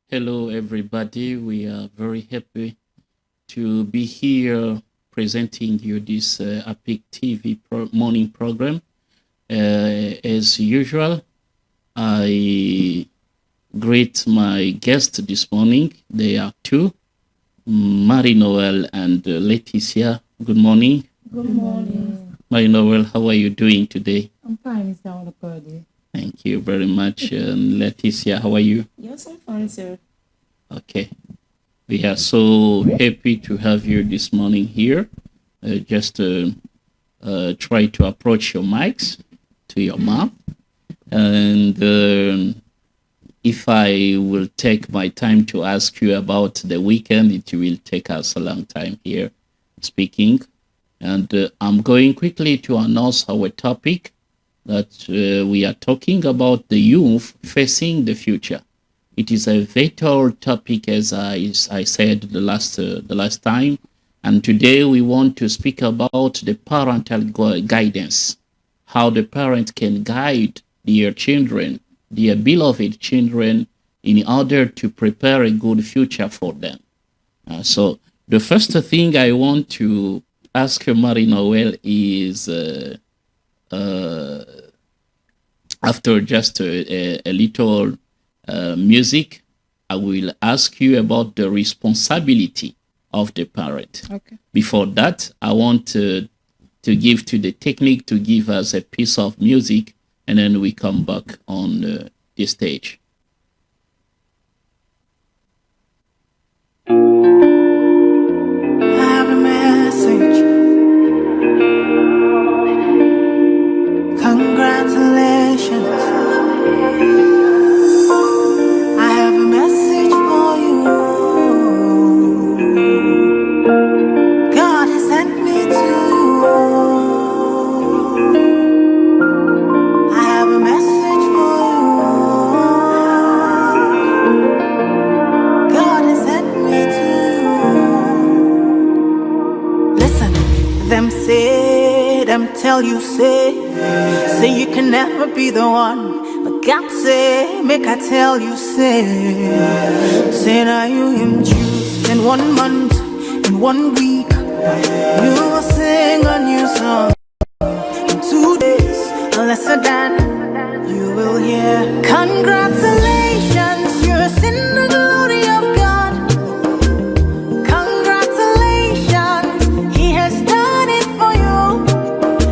Hello, everybody. We are very happy to be here presenting you this Apic'S TV morning program. As usual, I greet my guests this morning. They are two, Marie Noel and Leticia. Good morning. Good morning. Marie Noel, how are you doing today? I'm fine, Mr. Olakode. Thank you very much. And Leticia, how are you? Yes, I'm fine, sir. Okay. We are so happy to have you this morning here. Just try to approach your mics to your mouth. And if I will take my time to ask you about the weekend, it will take us a long time here speaking. And I'm going quickly to announce our topic that we are talking about the youth facing the future. It is a vital topic, as I said the last time, and today we want to speak about the parental guidance, how the parent can guide their children, their beloved children, in order to prepare a good future for them. So the first thing I want to ask Marie Noel is, after just a little music, I will ask you about the responsibility of the parent. Okay. Before that, I want to give to the technique to give us a piece of music, and then we come back on the stage. I have a message. Congratulations. I have a message for you. God has sent me to you. I have a message for you. God has sent me to you. Listen, them say, them tell you say you can never be the one. But God say, make I tell you, say now you him choose. In 1 month, in 1 week, you will sing a new song. In 2 days, a lesser than you will hear. Congratulations, you're in the glory of God. Congratulations, He has done it for you.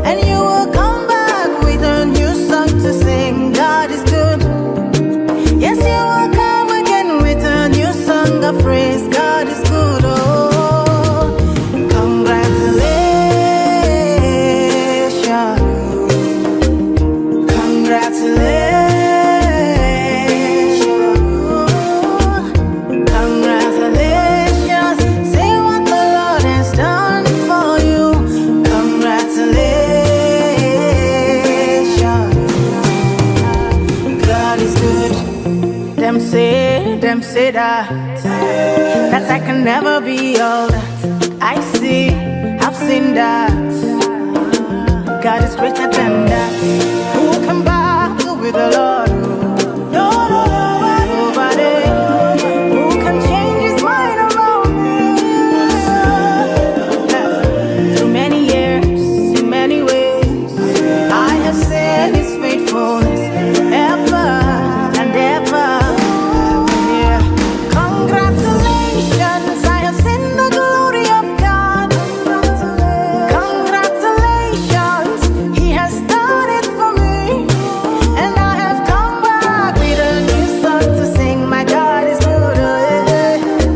And you will come back with a new song to sing. God is good. Yes, you will come again with a new song of praise. God is good. Oh, congratulations. Congratulations. Congratulations. Say what the Lord has done for you. Congratulations. God is good. Them say that I can never be all that I see. I've seen that God is greater than that. Who can battle with the Lord? Nobody. Who can change His mind around me? Through many years, in many ways, I have seen His faithfulness ever and ever. Yeah. Congratulations, I have seen the glory of God. Congratulations, He has done it for me. And I have come back with a new song to sing. My God is good.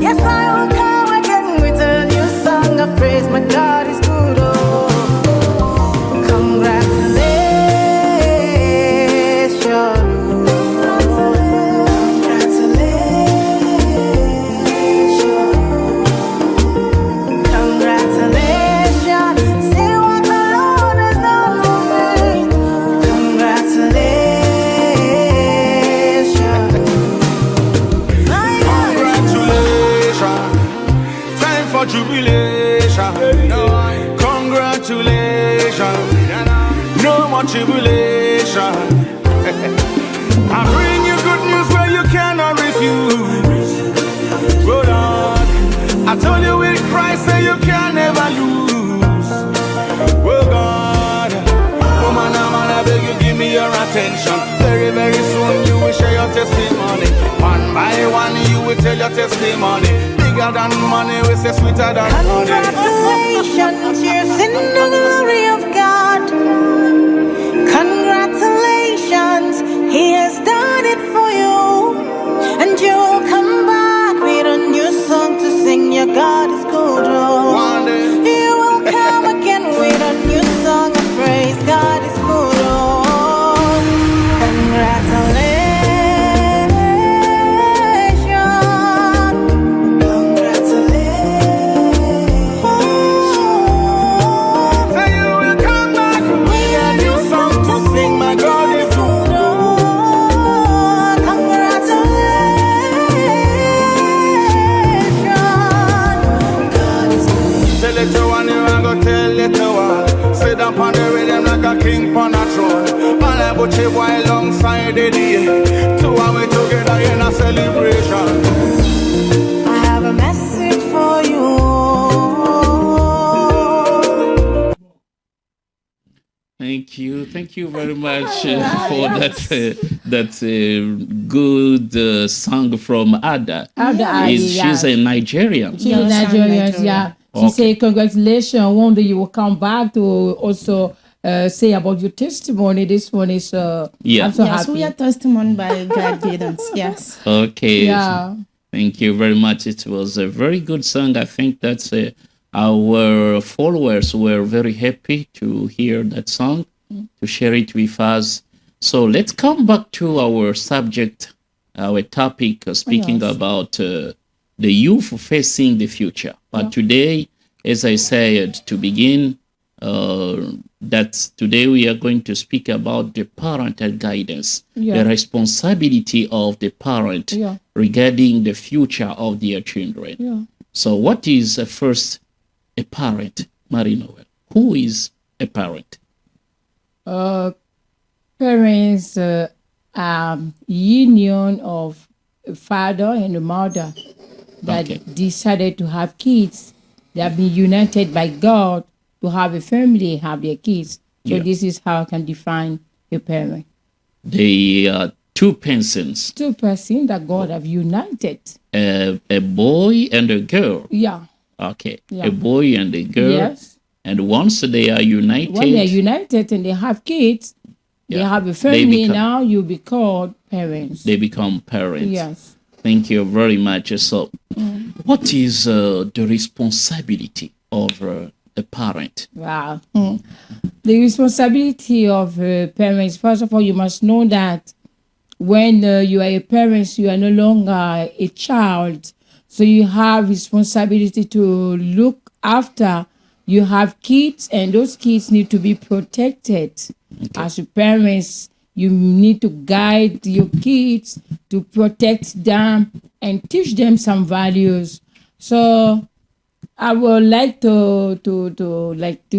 Yes, I will come again with a new song of praise. My God is good. Oh, congratulations. Congratulations. Say what the Lord has done for me. Congratulations. My God is Congratulations, time for jubilation. Congratulations, no more tribulation. mention. Very, very soon you will share your testimony. One by one you will tell your testimony. Bigger than money, we say sweeter than honey. Congratulations, you're in the glory of God. Congratulations, He has done it for you. And you'll come back with a new song to sing. Your God is good. Oh. One day. You will come again with a new song of praise. God is good. Oh. Congratulations. Little one, you are gonna tell little one. Sit down on the rhythm like a king on a throne. And I put you boy alongside the day. Two and we together in a celebration. I have a message for you. Thank you very much for that good song from Ada. She's a Nigerian. She's Nigerian, yeah. She say congratulations. One day you will come back to also say about your testimony. This one is I'm so Yes, happy. we are testimony by God guidance. Yes. Okay. Yeah. Thank you very much. It was a very good song. I think that's our followers were very happy to hear that song, to share it with us. So let's come back to our subject, our topic, speaking about the youth facing the future. But today, as I said to begin, that today we are going to speak about the parental guidance, the responsibility of the parent regarding the future of their children. So what is first a parent, Marie-Noel? Who is a parent? Parents are union of a father and a mother that decided to have kids. They have been united by God to have a family, have their kids. So this is how I can define a parent. They are two persons. Two persons that God have united. A boy and a girl. Yeah. Okay. Yeah. A boy and a girl. Yes. And once they are united. When they are united and they have kids, they have a family, now you'll be called parents. They become parents. Yes. Thank you very much. So, what is the responsibility of a parent? Wow. The responsibility of parents, first of all, you must know that when you are a parent, you are no longer a child. So you have responsibility to look after. You have kids, and those kids need to be protected. As your parents, you need to guide your kids to protect them and teach them some values. So I would like to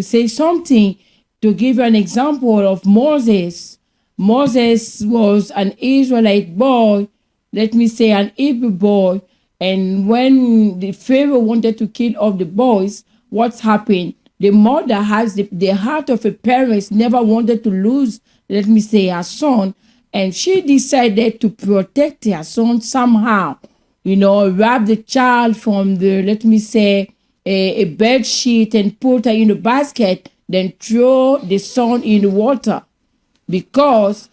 say something to give you an example of Moses. Moses was an Israelite boy, let me say an Hebrew boy, and when the Pharaoh wanted to kill all the boys, what's happened? The mother has the heart of a parent, never wanted to lose, let me say, her son, and she decided to protect her son somehow. Wrap the child from the, let me say, a bed sheet and put her in a basket, then throw the son in the water, because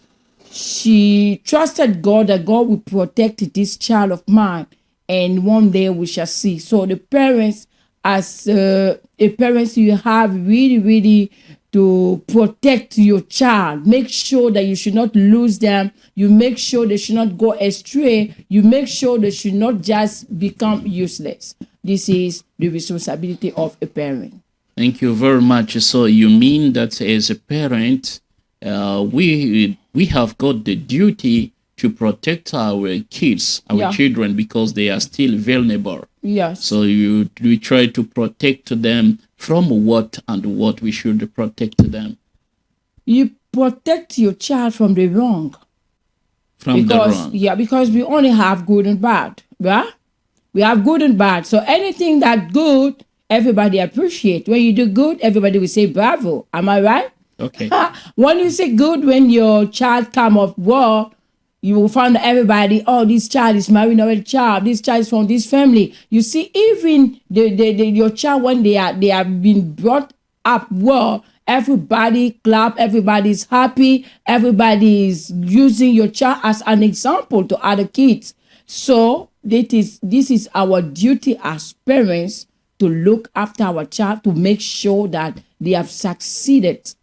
she trusted God that God will protect this child of mine, and one day we shall see. So the parents, as a parent, you have really to protect your child. Make sure that you should not lose them. You make sure they should not go astray. You make sure they should not just become useless. This is the responsibility of a parent. Thank you very much. So you mean that as a parent, we have got the duty to protect our kids, our children, because they are still vulnerable. Yes. So we try to protect them from what and what we should protect them. You protect your child from the wrong. From the wrong. Yeah, because we only have good and bad, right? We have good and bad. So anything that good, everybody appreciate. When you do good, everybody will say bravo. Am I right? Okay. When you say good, when your child come of war, you will find everybody, oh, this child is married already child, this child is from this family. You see, even your child, when they have been brought up well, everybody clap, everybody's happy, everybody is using your child as an example to other kids. So this is our duty as parents to look after our child, to make sure that they have succeeded,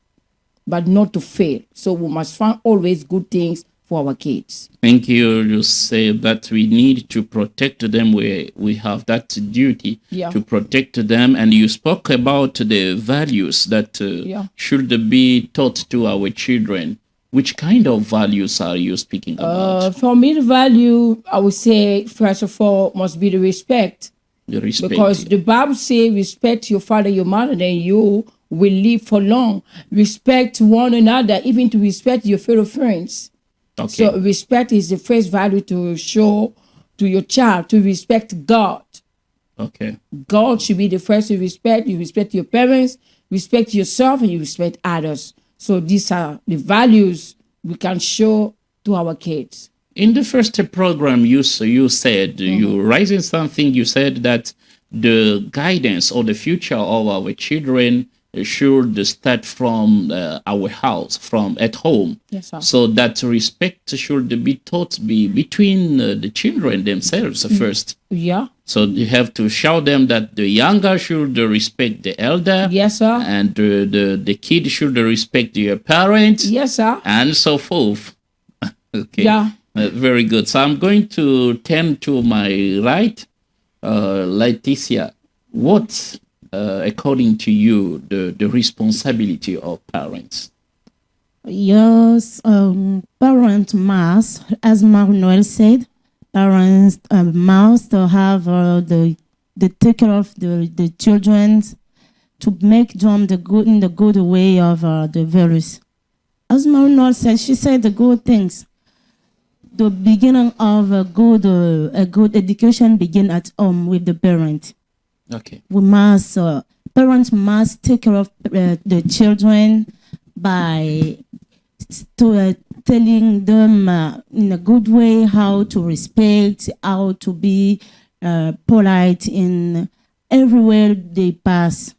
but not to fail. So we must find always good things for our kids. Thank you. You say that we need to protect them. We have that duty Yeah. to protect them. And you spoke about the values that Yeah. should be taught to our children. Which kind of values are you speaking about? For me, the value, I would say, first of all, must be the respect. The respect. Because the Bible says, respect your father, your mother, then you will live for long. Respect one another, even to respect your fellow friends. Okay. So respect is the first value to show to your child, to respect God. Okay. God should be the first to respect. You respect your parents, respect yourself, and you respect others. So these are the values we can show to our kids. In the first program, you said you raising something. You said that the guidance or the future of our children should start from our house, from at home. Yes, sir. So that respect should be taught between the children themselves first. Yeah. So you have to show them that the younger should respect the elder. Yes, sir. And the kid should respect their parents. Yes, sir. And so forth. Okay. Yeah. Very good. So I'm going to turn to my right, Leticia. What, according to you, the responsibility of parents? Yes, parent must, as Manuel said, parents must have the take care of the children to make them the good in the good way of the values. As Manuel said, she said the good things. The beginning of a good education begin at home with the parent. Okay. We must parents must take care of the children by telling them in a good way how to respect, how to be polite in everywhere they pass.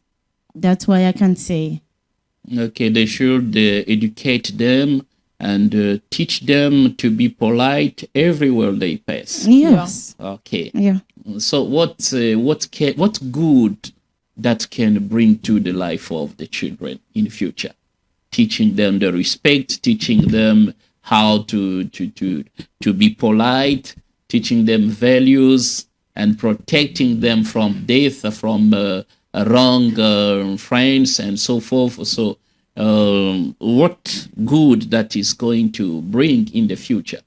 That's why I can say. Okay, they should educate them and teach them to be polite everywhere they pass. Yes. Okay. Yeah. So what good that can bring to the life of the children in the future? Teaching them the respect, teaching them how to be polite, teaching them values, and protecting them from death, from wrong friends, and so forth. So, what good that is going to bring in the future?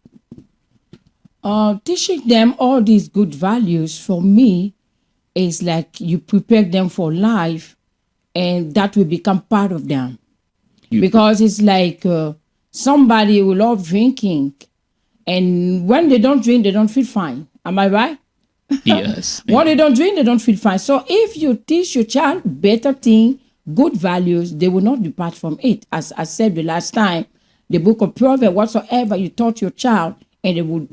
Teaching them all these good values for me is like you prepare them for life, and that will become part of them. Because it's like somebody who love drinking, and when they don't drink, they don't feel fine. Am I right? Yes. When they don't drink, they don't feel fine. So if you teach your child better thing, good values, they will not depart from it. As I said the last time, the book of Proverbs, whatsoever you taught your child, and they will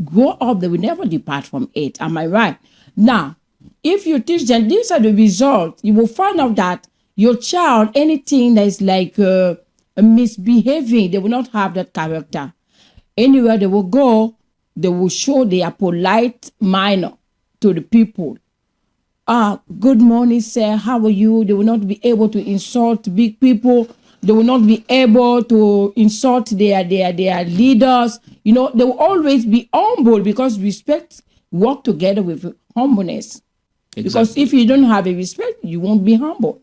grow up, they will never depart from it. Am I right? Now, if you teach them, these are the results. You will find out that your child, anything that is like misbehaving, they will not have that character. Anywhere they will go, they will show they are polite manner to the people. Good morning, sir. How are you? They will not be able to insult big people. They will not be able to insult their leaders. You know, they will always be humble because respect work together with humbleness. Exactly. Because if you don't have a respect, you won't be humble.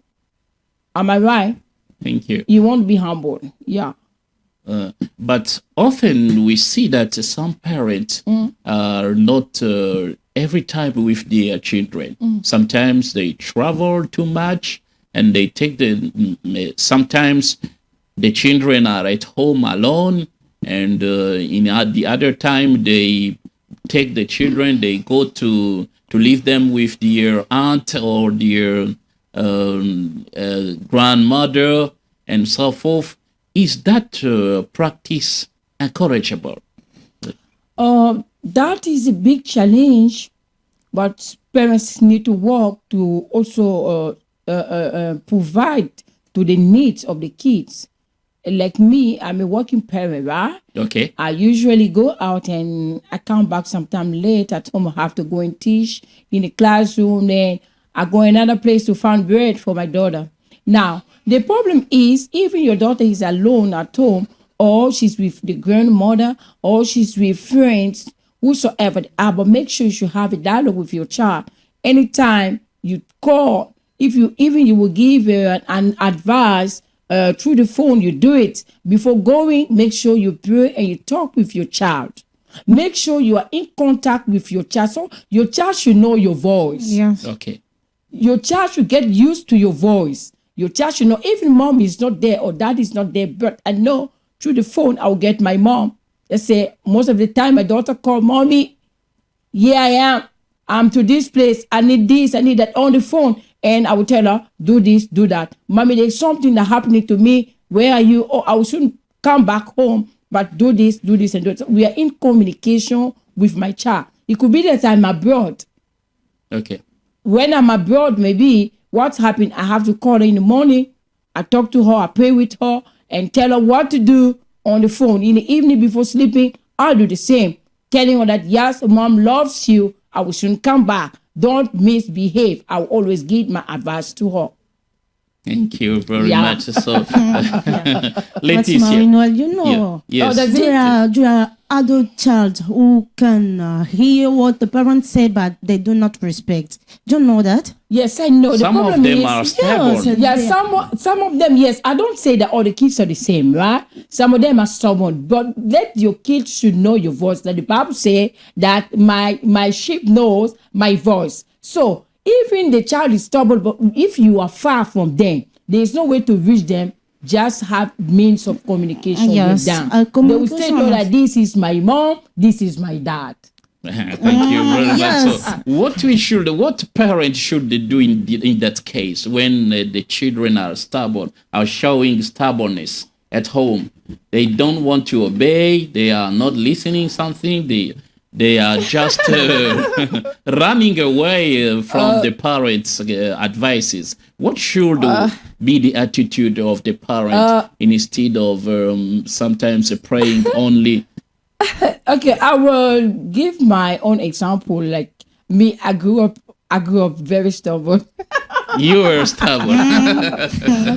Am I right? Thank you. You won't be humble. Yeah. But often we see that some parents are not every time with their children. Sometimes they travel too much and they take sometimes the children are at home alone, and at the other time they take the children, they go to leave them with their aunt or their grandmother, and so forth. Is that practice encourageable? That is a big challenge, but parents need to work to also provide to the needs of the kids. Like me, I'm a working parent, right? Okay. I usually go out and I come back sometime late at home. I have to go and teach in the classroom. Then I go another place to find bread for my daughter. Now, the problem is, even your daughter is alone at home, or she's with the grandmother, or she's with friends, whosoever, but make sure you should have a dialogue with your child. Anytime you call, if you even you will give an advice through the phone, you do it. Before going, make sure you pray and you talk with your child. Make sure you are in contact with your child. So your child should know your voice. Yes. Okay. Your child should get used to your voice. Your child should know, even mom is not there or dad is not there, but I know through the phone I'll get my mom. Let's say most of the time my daughter call, mommy, here I am. I'm to this place. I need this, I need that on the phone. And I will tell her, do this, do that. Mommy, there's something that happening to me. Where are you? Oh, I will soon come back home, but do this, and do that. We are in communication with my child. It could be that I'm abroad. Okay. When I'm abroad, maybe what's happened, I have to call her in the morning. I talk to her, I pray with her, and tell her what to do on the phone. In the evening before sleeping, I'll do the same. Telling her that, yes, mom loves you. I will soon come back. Don't misbehave. I will always give my advice to her. Thank you very Yeah. much. So, But Leticia. Marinol, you know, Yes. that's there are adult child who can hear what the parents say, but they do not respect. Do you know that? Yes, I know. Some the of problem them is, are stubborn. Yes. yeah, some of them, yes. I don't say that all the kids are the same, right? Some of them are stubborn, but let your kids should know your voice. That the Bible say that my sheep knows my voice. So even the child is stubborn, but if you are far from them, there is no way to reach them. Just have means of communication Yes, with them. They will communication say, no, is- that this is my mom, this is my dad. Thank you very yes. much. So, what parents should they do in that case when the children are stubborn, are showing stubbornness at home? They don't want to obey. They are not listening something. They are just running away from the parents' advices. What should be the attitude of the parent instead of sometimes praying only? Okay, I will give my own example. Like me, I grew up very stubborn. You are stubborn.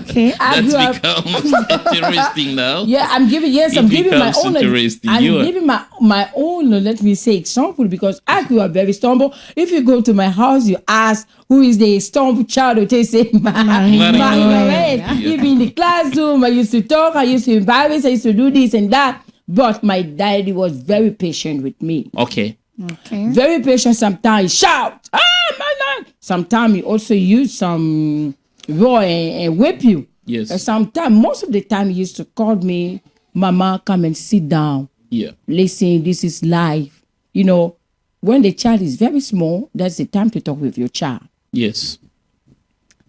Okay. I grew That up. becomes interesting now. Yeah, I'm giving my becomes own. interesting. I'm You are- giving my own. Let me say example because I grew up very stubborn. If you go to my house, you ask who is the stubborn child, they say my Yeah. Even in the classroom, I used to talk. I used to embarrass. I used to do this and that. But my daddy was very patient with me. Okay. Okay. Very patient. Sometimes shout, man. Sometimes he also use some raw and whip you. Yes. And sometimes, most of the time, he used to call me, Mama, come and sit down. Yeah. Listen, this is life. You know, when the child is very small, that's the time to talk with your child. Yes.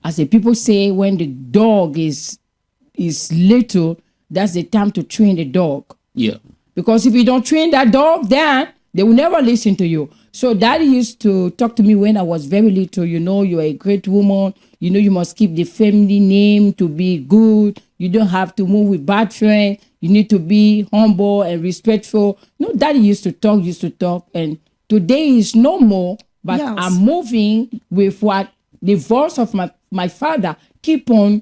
As the people say, when the dog is little, that's the time to train the dog. Yeah. Because if you don't train that dog, then they will never listen to you. So daddy used to talk to me when I was very little. You know, you're a great woman. You know, you must keep the family name to be good. You don't have to move with bad friends. You need to be humble and respectful. You know, daddy used to talk. And today is no more, but Yes. I'm moving with what the voice of my father keep on,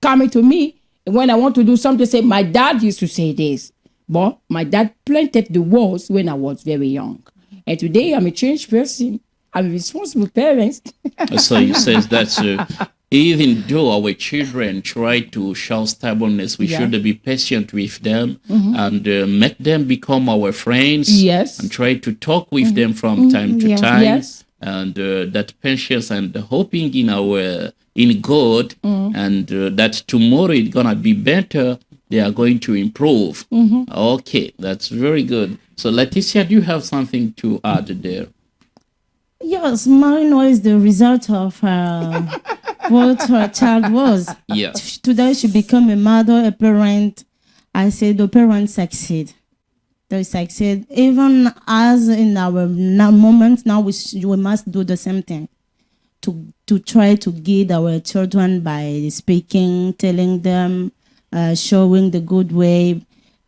coming to me. And when I want to do something, say, my dad used to say this. But my dad planted the walls when I was very young. And today I'm a changed person. I'm a responsible parent. So you says that even though our children try to show stubbornness, we Yeah. should be patient with them and make them become our friends. Yes. And try to talk with them from time to Yeah. time. Yes. And that patience and hoping in God and that tomorrow it's gonna be better. They are going to improve. Okay, that's very good. So Leticia, do you have something to add there? Yes, Marino is the result of what her child was. Yeah. Today she become a mother, a parent. I say the parents succeed. They succeed. Even as in our moment now, we must do the same thing. To try to guide our children by speaking, telling them, showing the good way.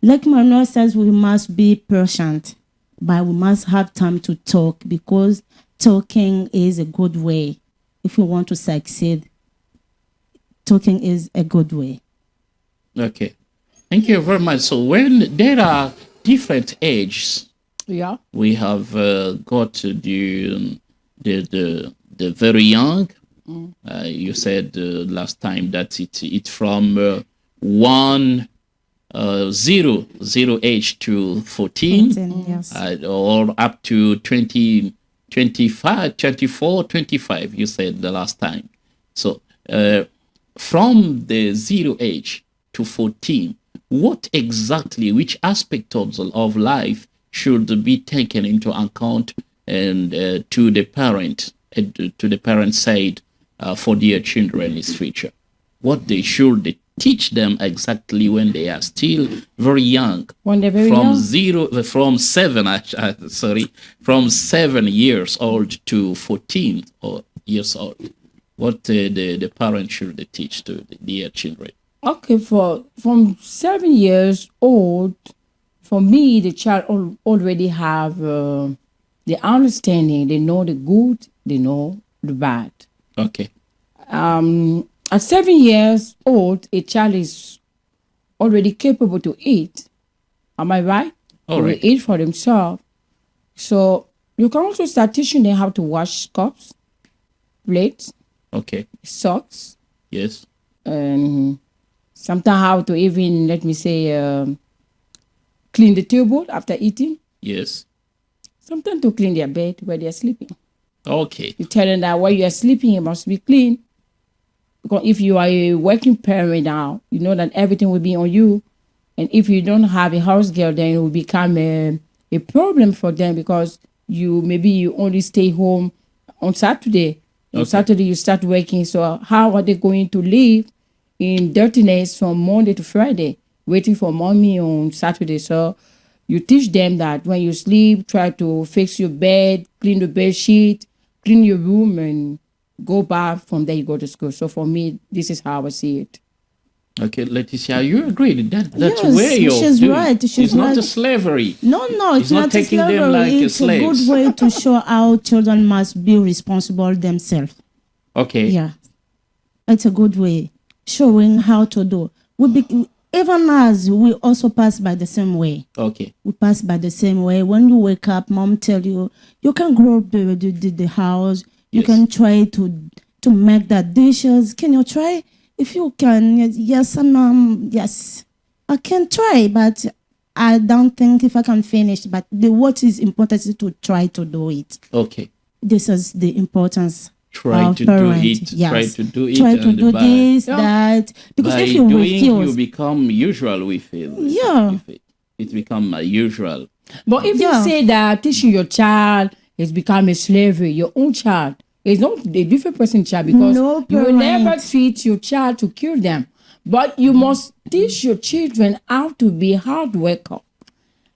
Like Manuel says, we must be patient, but we must have time to talk, because talking is a good way. If you want to succeed, talking is a good way. Okay. Thank you very much. So when there are different ages, Yeah. we have got the very young. You said last time that it's from 0 age to 14, Yes. or up to 20, 25, 24, 25, you said the last time. So from the 0 age to 14, what exactly, which aspect of life should be taken into account and to the parent side for their children's future? What they should teach them exactly when they are still very young, When they're very from young. from 7 years old to 14 years old. What the parents should teach to their children? Okay, from 7 years old, for me, the child already have the understanding. They know the good, they know the bad. Okay. At 7 years old, a child is already capable to eat. Am I right? All They will right. eat for themselves. So you can also start teaching them how to wash cups, plates, Okay. socks, Yes. and sometimes how to even, let me say, clean the table after eating. Yes. Sometimes to clean their bed where they're sleeping. Okay. You tell them that while you're sleeping, it must be clean. Because if you are a working parent now, you know that everything will be on you. And if you don't have a house girl, then it will become a problem for them, because you only stay home on Saturday. On Okay. Saturday you start working. So how are they going to live in dirtiness from Monday to Friday, waiting for mommy on Saturday? So you teach them that when you sleep, try to fix your bed, clean the bed sheet, clean your room, and go back. From there you go to school. So for me, this is how I see it. Okay, Leticia, you agree that's Yes, where you're she's doing. right, she's It's not right. a slavery. No, It's it's not not a taking them slavery. like It's a slaves. good way to show how children must be responsible themselves. Okay. Yeah, it's a good way, showing how to do. Even as we also pass by the same way. Okay. We pass by the same way. When you wake up, mom tell you, you can grow up the house. You Yes. can try to make that dishes. Can you try? If you can, yes, and yes, I can try, but I don't think if I can finish. But what is important is to try to do it. Okay. This is the importance. Try of to parent. do it. Yes. Try to do it. Try to and do by, this, Yeah. that. Because by if you doing, you refuse, become usual with it. Yeah. With it. It become usual. But if Yeah. you say that teaching your child has become a slavery, your own child is not a different person child, because No you will never parent. treat your child to kill them. But you must teach your children how to be hard worker.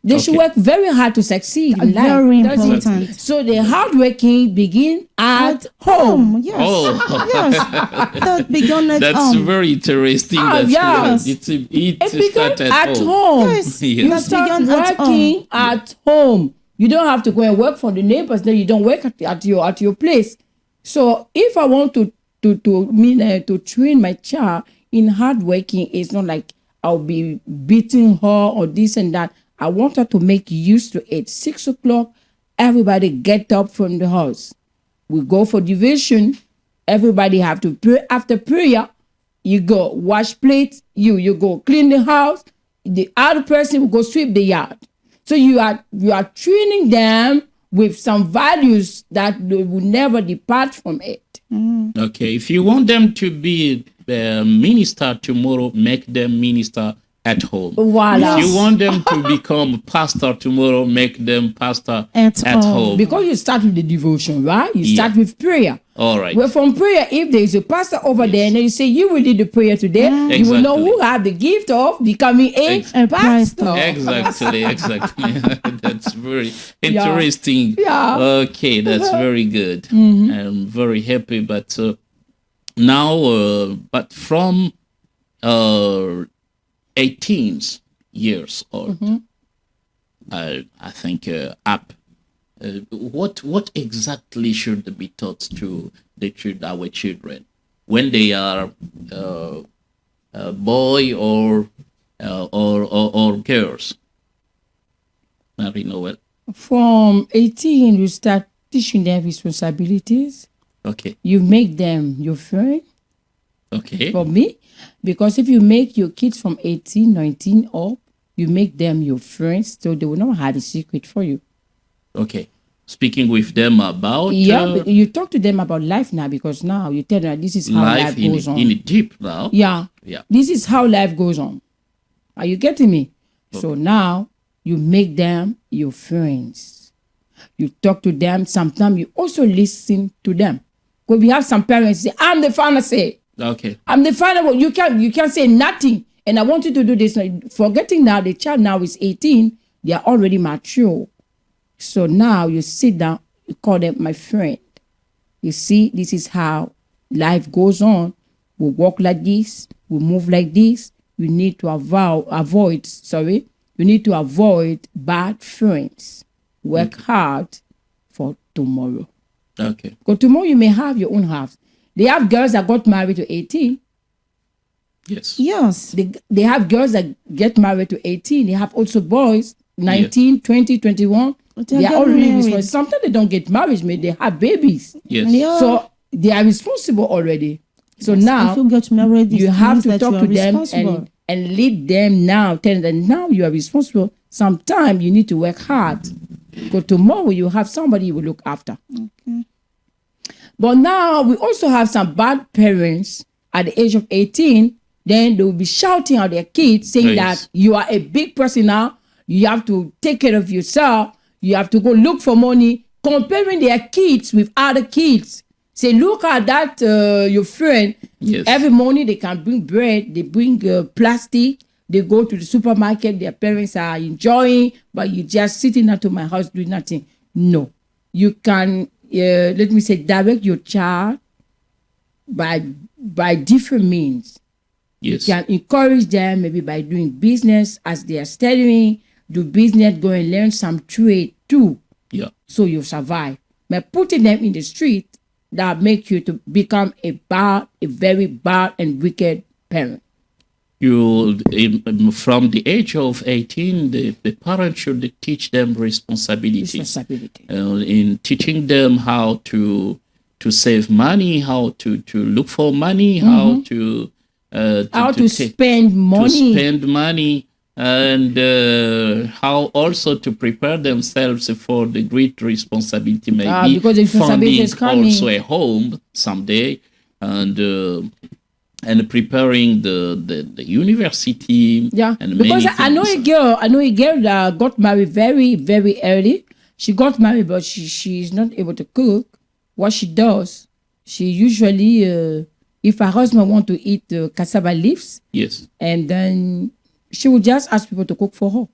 They should Okay. work very hard to succeed in life. Very That's it. important. So the hard working begin at home. Yes. Oh. Yes. That began at That's home. very interesting. Ah, That's yes. it It started began at home. Yes. You Yes. start began at working at home. You don't have to go and work for the neighbors. Then you don't work at your place. So if I want to train my child in hard working, it's not like I'll be beating her or this and that. I want her to make use to it. 6 o'clock, everybody get up from the house. We go for division. Everybody have to pray. After prayer, you go wash plates. You go clean the house. The other person will go sweep the yard. So you are training them with some values that they will never depart from it. Okay. If you want them to be minister tomorrow, make them minister at home. Voila. If you want them to become pastor tomorrow, make them pastor At at home. home. Because you start with the devotion, right? You Yeah. start with prayer. All right. Well, from prayer, if there is a pastor over there, and then you say you will lead the prayer today, you will know Exactly. who have the gift of becoming a A pastor. Exactly. That's very interesting. Yeah. Okay, that's very good. I'm very happy. But now, but from 18 years old, I think up. What exactly should be taught to our children when they are boy or girls? Marie Noel. From 18, you start teaching them responsibilities. Okay. You make them your friend. Okay. For me, because if you make your kids from 18, 19 up, you make them your friends, so they will not have a secret for you. Okay. Speaking with them about But you talk to them about life now, because now you tell them this is how life life goes on. in deep now. Yeah. Yeah. This is how life goes on. Are you getting me? So now you make them your friends. You talk to them. Sometimes you also listen to them. Because we have some parents say, I'm the final say. Okay. I'm the final one. You can't say nothing. And I want you to do this. Forgetting now the child now is 18. They are already mature. So now you sit down, you call them my friend. You see, this is how life goes on. We walk like this, we move like this. You need to avoid bad friends. Work hard for tomorrow. Okay. Because tomorrow you may have your own house. They have girls that got married to 18. Yes. Yes. They have girls that get married to 18. They have also boys, 19, 20, 21. They They are get already married. responsible. Sometimes they don't get married, maybe they have babies. Yes. Yeah. So they are responsible already. So if now you get married, it you have means to that talk you to are them responsible. and lead them now. Tell them now you are responsible. Sometimes you need to work hard. Because tomorrow you have somebody you will look after. Okay. But now we also have some bad parents at the age of 18. Then they will be shouting at their kids saying Yes. that you are a big person now. You have to take care of yourself. You have to go look for money. Comparing their kids with other kids. Say, look at that, your friend. Yes. Every morning they can bring bread. They bring plastic. They go to the supermarket. Their parents are enjoying. But you just sitting at my house doing nothing. No. You can, let me say, direct your child by different means. Yes. You can encourage them maybe by doing business as they are studying. Do business, go and learn some trade too. Yeah. So you survive. But putting them in the street, that make you to become a very bad and wicked parent. From the age of 18, the parents should teach them responsibility. In teaching them how to save money, how to look for money, how to spend money. And how also to prepare themselves for the great responsibility, maybe because the responsibility is coming. Also a home someday, and preparing the university. Yeah, and because many I know a girl that got married very, very early. She got married, but she's not able to cook. What she does, she usually, if her husband want to eat cassava leaves, yes, and then she would just ask people to cook for her.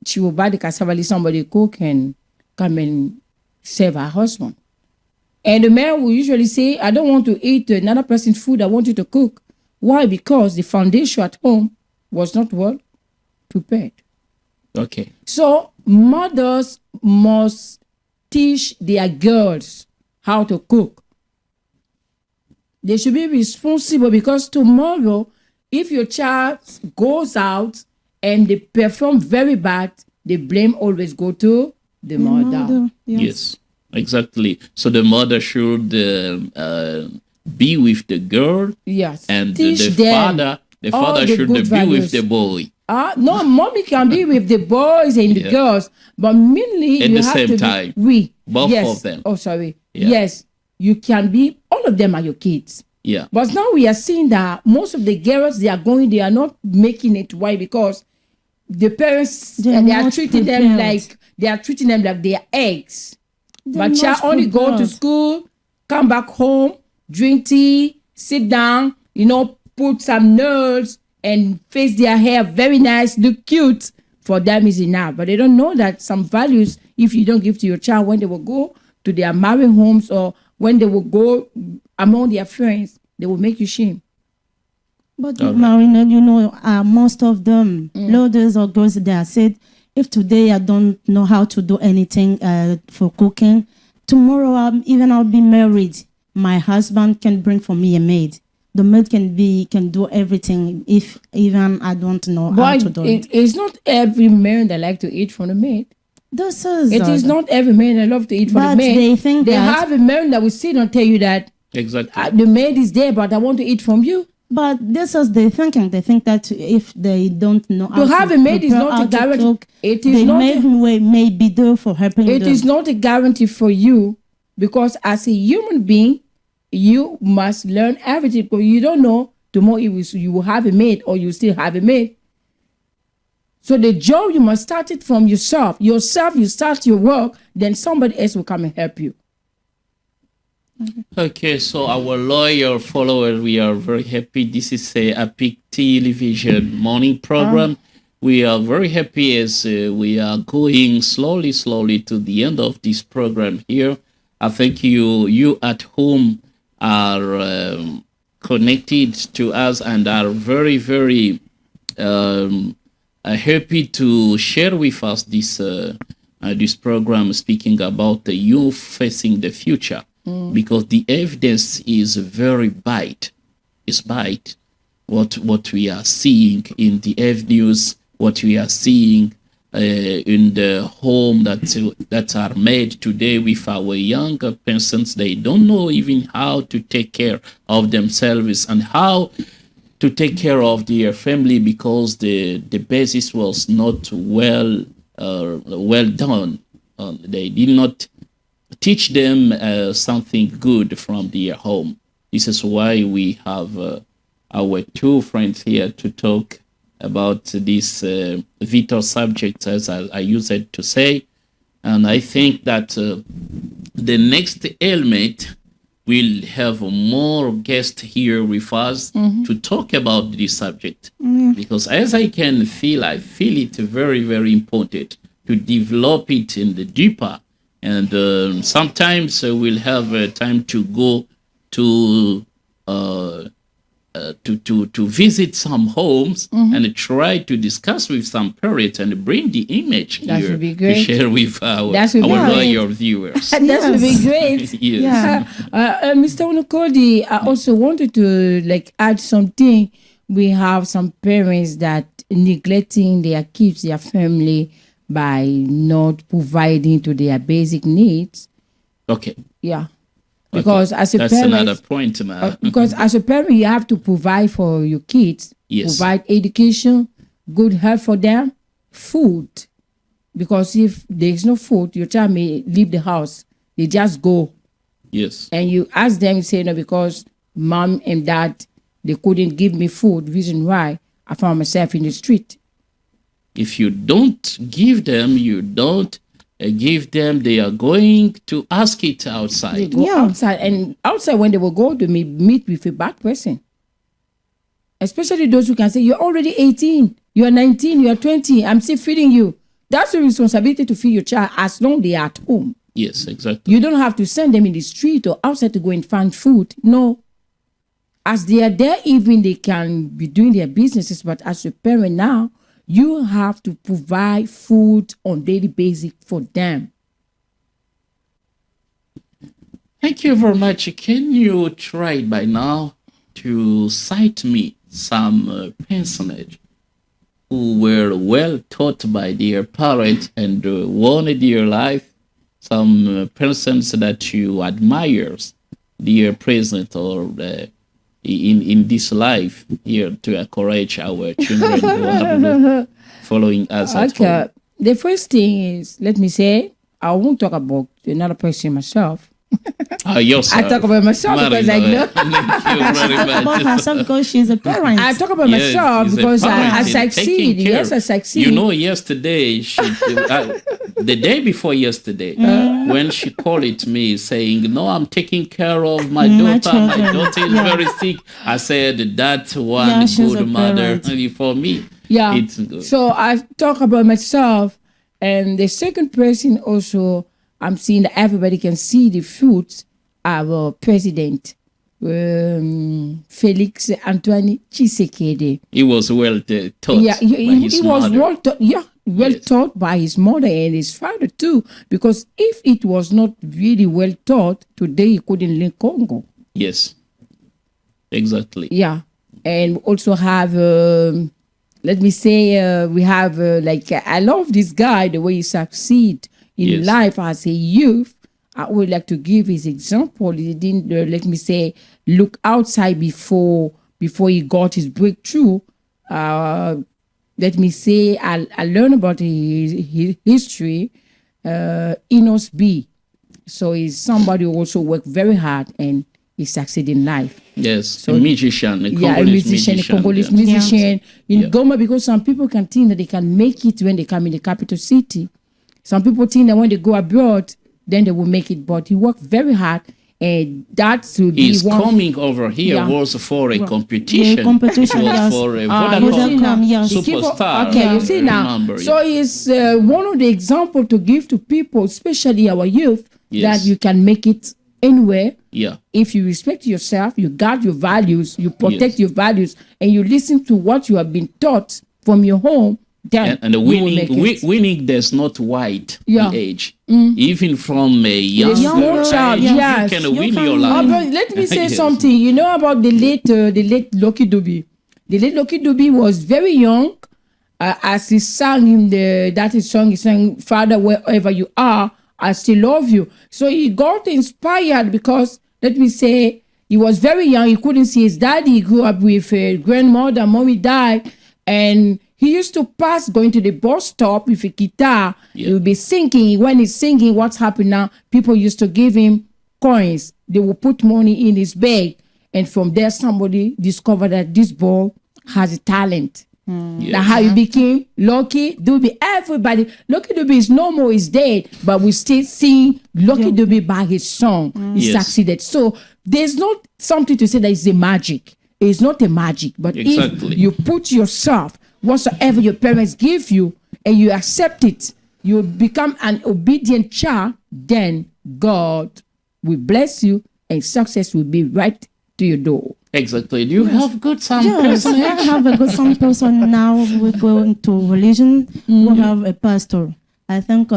She will buy the cassava leaf, somebody cook and come and serve her husband. And the man will usually say, I don't want to eat another person's food, I want you to cook. Why? Because the foundation at home was not well prepared. Okay. So mothers must teach their girls how to cook. They should be responsible, because tomorrow, if your child goes out and they perform very bad, the blame always go to the mother. Yes, exactly. So the mother should be with the girl. Yes. And teach the them father the should good be values. with the boy. No, mommy can be with the boys and the girls, but mainly At you the have same to time, be both yes. of them. Oh, sorry. Yeah. Yes, you can be. All of them are your kids. Yeah. But now we are seeing that most of the girls they are not making it. Why? Because the parents They're they are not treating them prepared. like they are eggs. They're But child not only go to prepared. school, come back home, drink tea, sit down, put some nails and face their hair very nice, look cute. For them is enough. But they don't know that some values, if you don't give to your child when they will go to their married homes or when they will go among their friends, they will make you shame. But All right. Marina, most of them, loaders or girls, they are said, if today I don't know how to do anything for cooking, tomorrow I'll be married. My husband can bring for me a maid. The maid can do everything if even I don't know how But to do it. it's not every man that like to eat from the maid. This is It is not every man that love to eat from the But maid. they think they that- have a man that will sit and tell you that Exactly. the maid is there, but I want to eat from you. But this is the thinking. They think that if they don't know how To have a maid is prepare, not how a to guarantee. cook, It is the not. maid may be there for helping It them. is not a guarantee for you because as a human being, you must learn everything. Because you don't know tomorrow you will have a maid or you still have a maid. So the job you must start it from yourself. Yourself, you start your work, then somebody else will come and help you. Okay, so our loyal followers, we are very happy. This is a Apic'S television morning program. We are very happy as we are going slowly to the end of this program here. I think you at home are connected to us and are very happy to share with us this program speaking about the youth facing the future. Because the evidence is very bite. It's bite. What we are seeing in the avenues, what we are seeing in the home that are made today with our younger persons, they don't know even how to take care of themselves and how to take care of their family because the basis was not well done. They did not teach them something good from their home. This is why we have our two friends here to talk about this vital subject, as I used to say. And I think that the next element will have more guests here with us to talk about this subject. Because as I feel it very important to develop it in the deeper. And sometimes we'll have time to go to visit some homes and try to discuss with some parents and bring the image That here would be to great. share with our That would be great. loyal viewers. That would be great. Yes. Mr. Onukodi, I also wanted to add something. We have some parents that neglecting their kids, their family, by not providing to their basic needs. Okay. Yeah. Because as a That's parent, another point now. because as a parent, you have to provide for your kids. Yes. Provide education, good health for them, food. Because if there's no food, your child may leave the house. They just go. Yes. And you ask them, say, no, because mom and dad, they couldn't give me food. Reason why I found myself in the street. If you don't give them, they are going to ask it They outside. go Yeah. outside. And outside, when they will go, they may meet with a bad person. Especially those who can say, you're already 18, you're 19, you're 20, I'm still feeding you. That's the responsibility to feed your child as long as they are at home. Yes, exactly. You don't have to send them in the street or outside to go and find food. No. As they are there, even they can be doing their businesses, but as a parent now, you have to provide food on daily basis for them. Thank you very much. Can you try by now to cite me some personage who were well taught by their parents and won their life? Some persons that you admire, their present or in this life here to encourage our children who are following us at home. The first thing is, let me say, I won't talk about another person myself. Yourself. I talk about myself because I know. Thank you She very talk about much. herself because she's a parent. I talk about Yes, myself he's a because parent I and succeed. taking care. Yes, I succeed. You know, yesterday, the day before yesterday, when she called it me saying, "No, I'm taking care of my My daughter. My children. daughter is Yeah. very sick." I said, "That's one Yeah, she's a good mother parent. for me." Yeah. It's good. So I talk about myself, and the second person also, I'm seeing that everybody can see the fruits. Our president, Felix Antoine Tshisekedi. He was well taught Yeah, by his he was mother. well taught. Yeah, well Yes. taught by his mother and his father too. Because if it was not really well taught, today he couldn't leave Congo. Yes, exactly. Yeah, and also have. Let me say, we have I love this guy the way he succeed in Yes. life as a youth. I would like to give his example. He didn't let me say look outside before he got his breakthrough. Let me say I learned about his history. Enos B. So he's somebody who also worked very hard and he succeeded in life. Yes, a musician, a Yeah, a Congolese musician, a Congolese yeah. musician in Yeah. Goma, because some people can think that they can make it when they come in the capital city. Some people think that when they go abroad, then they will make it. But he worked very hard, and that should be His one. coming over here Yeah. was for a competition. Yeah, competition, It was yes. for a You Vodacom see now, yes. the people- superstar. Okay, you see now. Remember, So it's one of the example to give to people, especially our youth, Yes. that you can make it anywhere. yeah. If you respect yourself, you guard your values, you protect Yes. your values, and you listen to what you have been taught from your home, then And the you will make it. winning does not white Yeah. the age. Even from a young small child, age, yes. you can You win can your win. Oh, life. but let me say Yes. something. You know about the late Lucky Dube. The late Lucky Dube was very young. As he sang in his song, he sang, "Father, wherever you are, I still love you." So he got inspired because, let me say, he was very young. He couldn't see his daddy. He grew up with a grandmother. Mommy died. And he used to pass going to the bus stop with a guitar. Yeah. He would be singing. When he's singing, what's happening now? People used to give him coins. They will put money in his bag. And from there, somebody discovered that this boy has a talent. Yes. That's how he became Lucky Dube. Everybody, Lucky Dube is no more, is dead, but we still sing Lucky Dube by his song. He Yes. succeeded. So there's not something to say that it's a magic. It's not a magic, but Exactly. if you put yourself, whatsoever your parents give you, and you accept it, you become an obedient child, then God will bless you and success will be right to your door. Exactly. Do you have good sound Yes, I personage? have a good some person now. We go into religion. We have a pastor. I think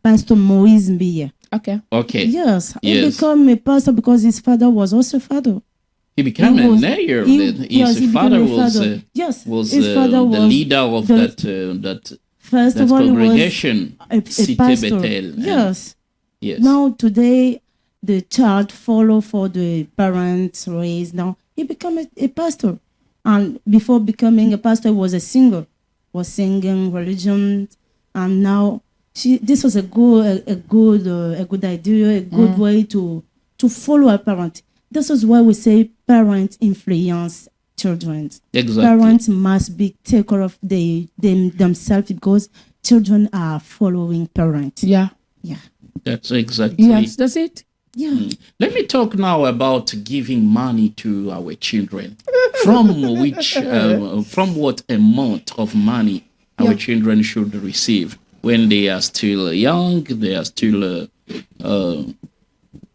Pastor Moise Mbiya. Okay. Okay. Yes, he Yes. became a pastor because his father was also a father. He became He a was- mayor. he- Then. yes, His he became father a was father. Yes, was his father the was leader of the- that First that of all, he was congregation, a Cité pastor. Bethel. And- Yes. Yes. Now today, the child follow for the parents raised. Now he become a pastor, and before becoming a pastor, he was a singer, was singing religion, and now this was a good idea, a good way to follow a parent. This is why we say parents influence children. Exactly. Parents must be take care of themselves because children are following parents. Yeah. Yeah. That's exactly. Yes, that's it. Yeah. Let me talk now about giving money to our children. From what amount of money our children should receive when they are still young, they are still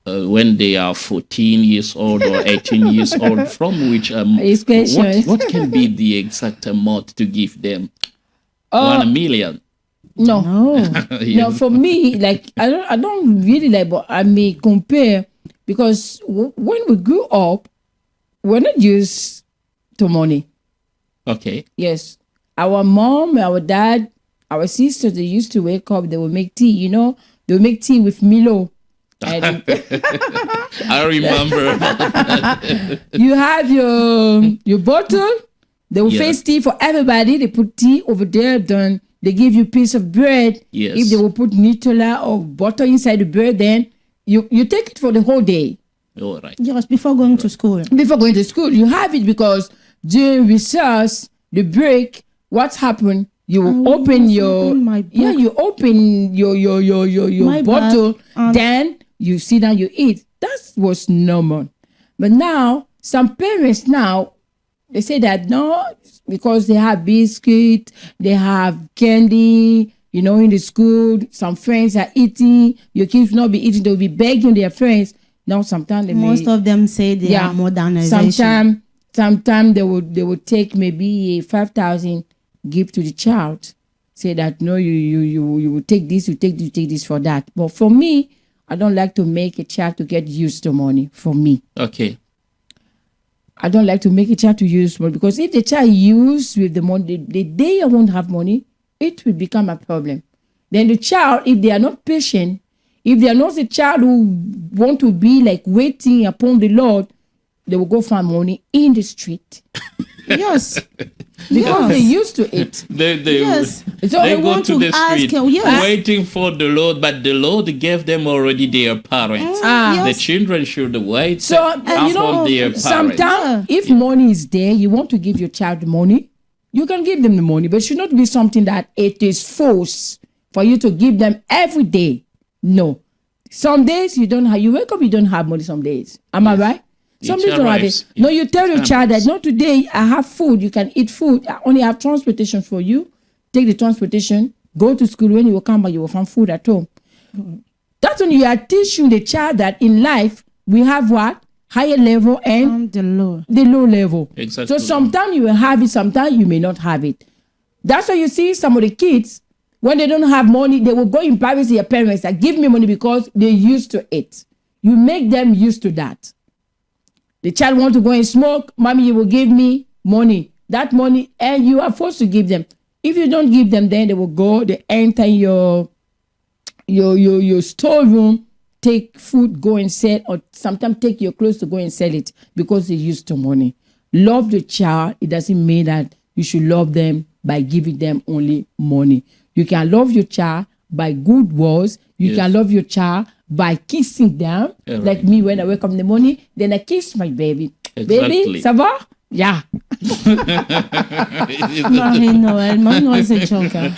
when they are 14 years old or 18 years old, from which His question. what can be the exact amount to give them? Uh, 1 million. No. No. Yes. No, for me, like I don't really like, but I may compare because when we grew up, we're not used to money. Okay. Yes, our mom, our dad, our sisters, they used to wake up. They would make tea. They would make tea with Milo. And I remember. you have your bottle. They will Yeah. face tea for everybody. They put tea over there. Then they give you a piece of bread. Yes. If they will put Nutella or butter inside the bread, then You take it for the whole day. All right. Yes, before going to school. Before going to school, you have it because during recess, the break, what's happened? You will open your my book. you open your My bottle, bag, then you sit down, you eat. That was normal. But now some parents now they say that no, because they have biscuit, they have candy, in the school. Some friends are eating. Your kids will not be eating. They'll be begging their friends. Now sometimes Most of them say they are modernization. Sometimes they would take maybe a 5,000 give to the child. Say that no, you will take this, you take this for that. But for me, I don't like to make a child to get used to money. For me, Okay. I don't like to make a child to use money because if the child use with the money, the day I won't have money, it will become a problem. Then the child, if they are not patient, if they are not a child who want to be like waiting upon the Lord, they will go find money in the street. Yes. Because they're used to it. They Yes. So they I go want to to the ask street you, yes. waiting for the Lord, but the Lord gave them already their parents. Ah. The Yes. children should wait So, and upon their parents. sometimes if money is there, you want to give your child money, you can give them the money, but it should not be something that it is forced for you to give them every day. No. Some days you don't have, you wake up, you don't have money some days. Am I right? Some It days you don't have arrives. it. No, you tell your It child that, happens. no, today I have food, you can eat food. I only have transportation for you. Take the transportation, go to school. When you will come back, you will find food at home. That's when you are teaching the child that in life, we have what? Higher level and The law. the low level. Exactly. So sometimes you will have it, sometimes you may not have it. That's why you see some of the kids, when they don't have money, they will go in private to their parents that give me money because they're used to it. You make them used to that. The child want to go and smoke, mommy, you will give me money. That money, and you are forced to give them. If you don't give them, then they will go, they enter your storeroom, take food, go and sell, or sometimes take your clothes to go and sell it because they're used to money. Love the child. It doesn't mean that you should love them by giving them only money. You can love your child by good words. You Yes. can love your child by kissing them. Yeah, Like right. me, when I wake up in the morning, then I kiss my baby. Exactly. Baby, ça va? Yeah. Marie-Noël is a joker.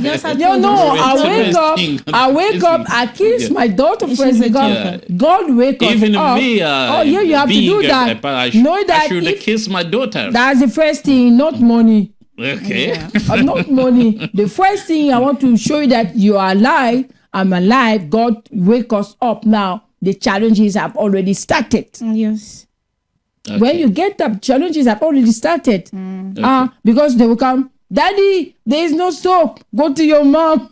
Yes, I No, told no, you. I wake up, I kiss Yeah. my daughter She's first a because joker. God wake us Even up. me, Oh, yeah, you have to being do that. Know I that should if- kiss my daughter. That's the first thing, not money. Okay. Not money. The first thing I want to show you that you are alive, I'm alive. God wake us up now. The challenges have already started. Yes. Okay. When you get up, challenges have already started. Because they will come, Daddy, there is no soap. Go to your mom.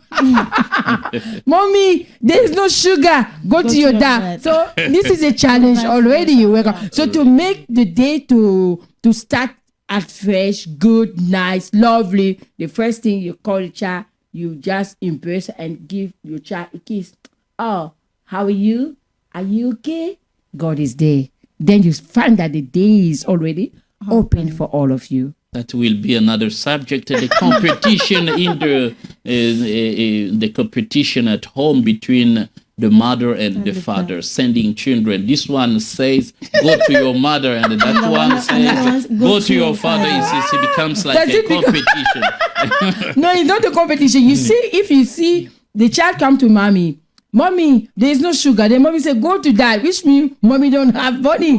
Mommy, there is no sugar. Go to your dad. dad. So this is a challenge already. You wake up. So to make the day to start at fresh, good, nice, lovely, the first thing you call a child, you just embrace and give your child a kiss. Oh, how are you? Are you okay? God is there. Then you find that the day is already open for all of you. That will be another subject. The competition in the competition at home between the mother and the father, sending children. This one says, "Go to your mother," and that one says, "Go to your father." It becomes like Does a it become- competition. No, it's not a competition. You see, if you see the child come to mommy, mommy, there is no sugar. Then mommy say, go to dad, which means mommy don't have money.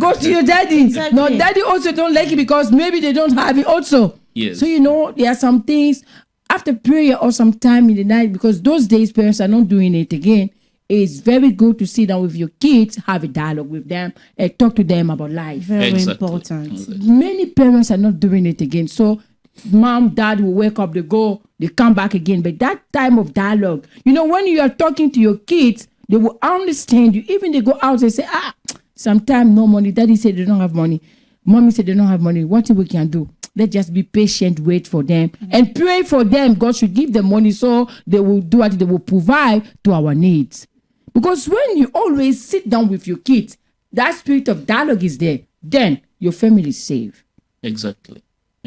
Go to your daddy. Exactly. No, daddy also don't like it because maybe they don't have it also. Yes. So there are some things after prayer or some time in the night, because those days parents are not doing it again. It's very good to sit down with your kids, have a dialogue with them, and talk to them about life. Very Exactly. important. Many parents are not doing it again. So mom, dad will wake up, they go, they come back again. But that time of dialogue, when you are talking to your kids, they will understand you. Even they go out and say, sometimes no money. Daddy said they don't have money. Mommy said they don't have money. What we can do? Let's just be patient, wait for them, and pray for them. God should give them money so they will do what they will provide to our needs. Because when you always sit down with your kids, that spirit of dialogue is there, then your family is safe. Exactly.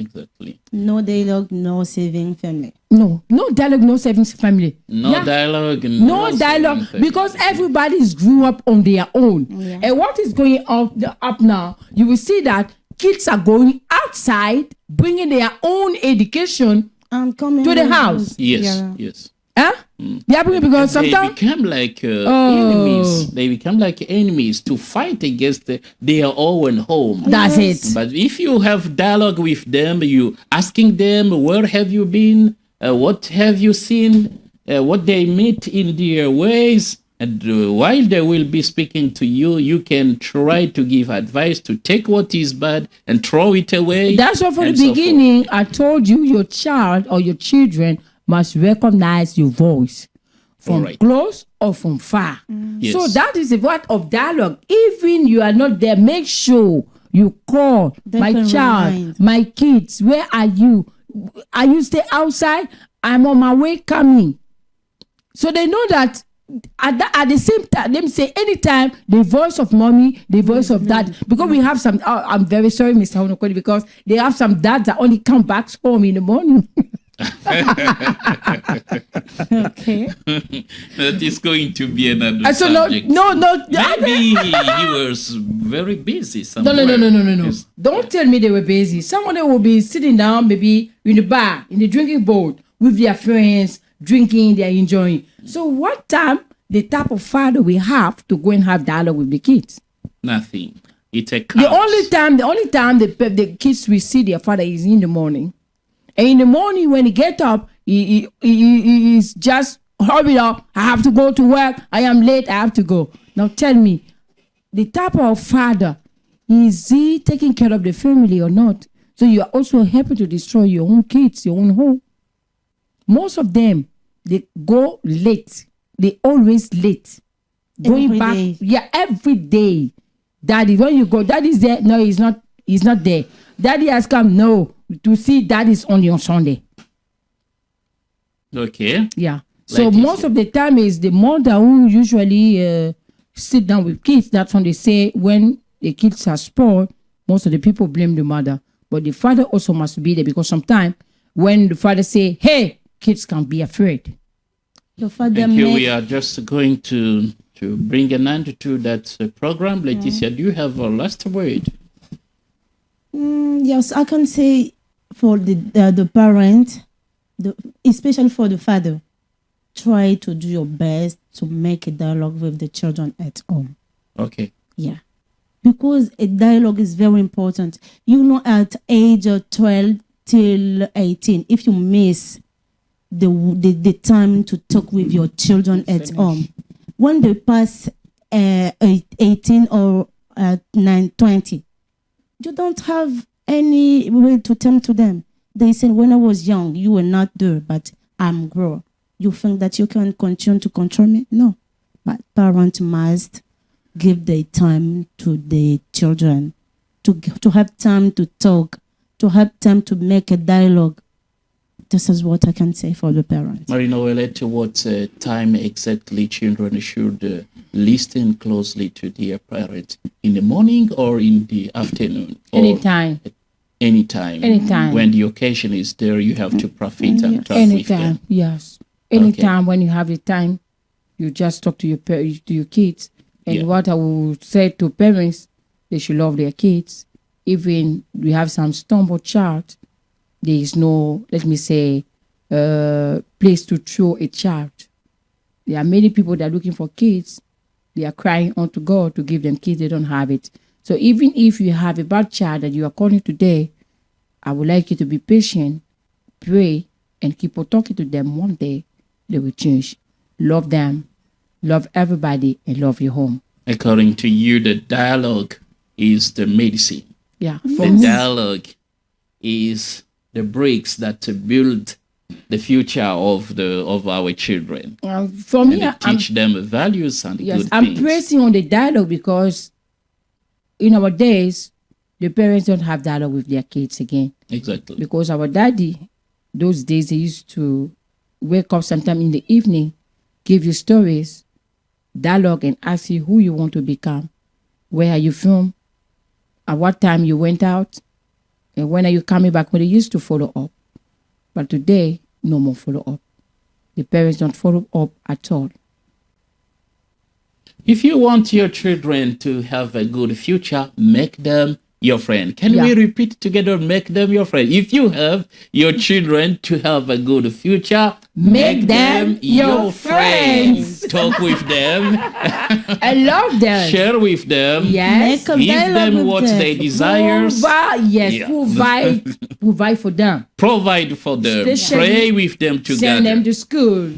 Exactly. No dialogue, no saving family. No dialogue, no savings family. No Yeah. dialogue. No dialogue, because everybody's grew up on their own. Yeah. And what is going up now, you will see that kids are going outside, bringing their own education And coming to the with- house. Yes, Yeah. yes. Huh? They are bringing, because They sometimes become like Oh. enemies. They become like enemies to fight against their own home. that's it. But if you have dialogue with them, you asking them, where have you been? What have you seen? What they meet in their ways? And while they will be speaking to you, you can try to give advice to take what is bad and throw it away. That's why from the and so forth. beginning, I told you your child or your children must recognize your voice from Alright. close or from far. Yes. So that is a word of dialogue. Even you are not there, make sure you call They my can child, remind. my kids. Where are you? Are you stay outside? I'm on my way coming. So they know that at the same time, let me say, anytime the voice of mommy, the voice of dad, because we have some, I'm very sorry, Mr. Honokoli, because they have some dads that only come back home in the morning. Okay. That is going to be another And so no, subject. no, Maybe he was very busy no, somewhere. no. Yes. Don't tell me they were busy. Some of them will be sitting down, maybe in the bar, in the drinking boat, with their friends, drinking, they're enjoying. So what time, the type of father we have to go and have dialogue with the kids? Nothing. It's a The chaos. only time the kids will see their father is in the morning. And in the morning when he get up, he's just hurry up. I have to go to work. I am late. I have to go. Now tell me, the type of father, is he taking care of the family or not? So you are also helping to destroy your own kids, your own home. Most of them, they go late. They always late. Going Every back, day. yeah, every day. Daddy, when you go, daddy's there. No, he's not. He's not there. Daddy has come. No, to see daddy's only on Sunday. Okay. Yeah. So Like this, most of the time is the mother who usually sit down with kids. That's when they say when the kids are spoiled, most of the people blame the mother. But the father also must be there, because sometimes when the father say, "Hey, kids can't be afraid." The father Thank you. make- We are just going to bring an end to that program. Leticia, do you have a last word? Yes, I can say for the parent, especially for the father, try to do your best to make a dialogue with the children at home. Okay. Yeah, because a dialogue is very important. You know, at age of 12 till 18, if you miss the time to talk with your children at home, when they pass 18 or 20, you don't have any way to turn to them. They say, when I was young, you were not there, but I'm grown. You think that you can continue to control me? No. But parents must give their time to the children, to have time to talk, to have time to make a dialogue. This is what I can say for the parents. Marina, to what time exactly children should listen closely to their parents? In the morning or in the afternoon? Or Anytime. Anytime. Anytime. When the occasion is there, you have to profit and talk with Anytime. them. Yes. Anytime when you have the time, you just talk to your kids. And Yeah. what I would say to parents, they should love their kids. Even we have some stumble child, there is no, let me say, place to throw a child. There are many people that are looking for kids. They are crying unto God to give them kids. They don't have it. So even if you have a bad child that you are calling today, I would like you to be patient, pray, and keep on talking to them. One day, they will change. Love them, love everybody, and love your home. According to you, the dialogue is the medicine. Yeah. The dialogue is the bricks that build the future of our children. For me, And teach them values and yes, good I'm things. pressing on the dialogue because in our days, the parents don't have dialogue with their kids again. Exactly. Because our daddy, those days, they used to wake up sometime in the evening, give you stories, dialogue, and ask you who you want to become. Where are you from? At what time you went out? And when are you coming back? When they used to follow up. But today, no more follow up. The parents don't follow up at all. If you want your children to have a good future, make them your friend. Can we repeat together? Make them your friend. If you have your children to have a good future, make them your friends. Talk with them. I love them. Share with them. Yes. Make a Give dialogue them with what them. they desire. Provide for them. Provide for them. Especially Pray with them together. Send them to school.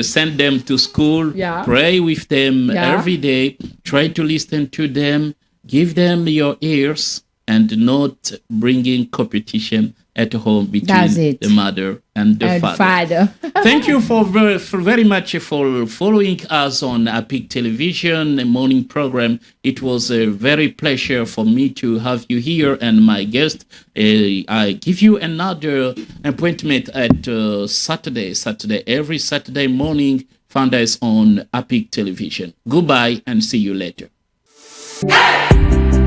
Send them to school. Yeah. Pray with them Yeah. every day. Try to listen to them. Give them your ears and not bringing competition at home That's between it. the mother and the father. Thank you for very much for following us on Apic'S Television, a morning program. It was a very pleasure for me to have you here and my guest. I give you another appointment at Saturday, every Saturday morning. Find us on Apic'S Television. Goodbye and see you later. Hey!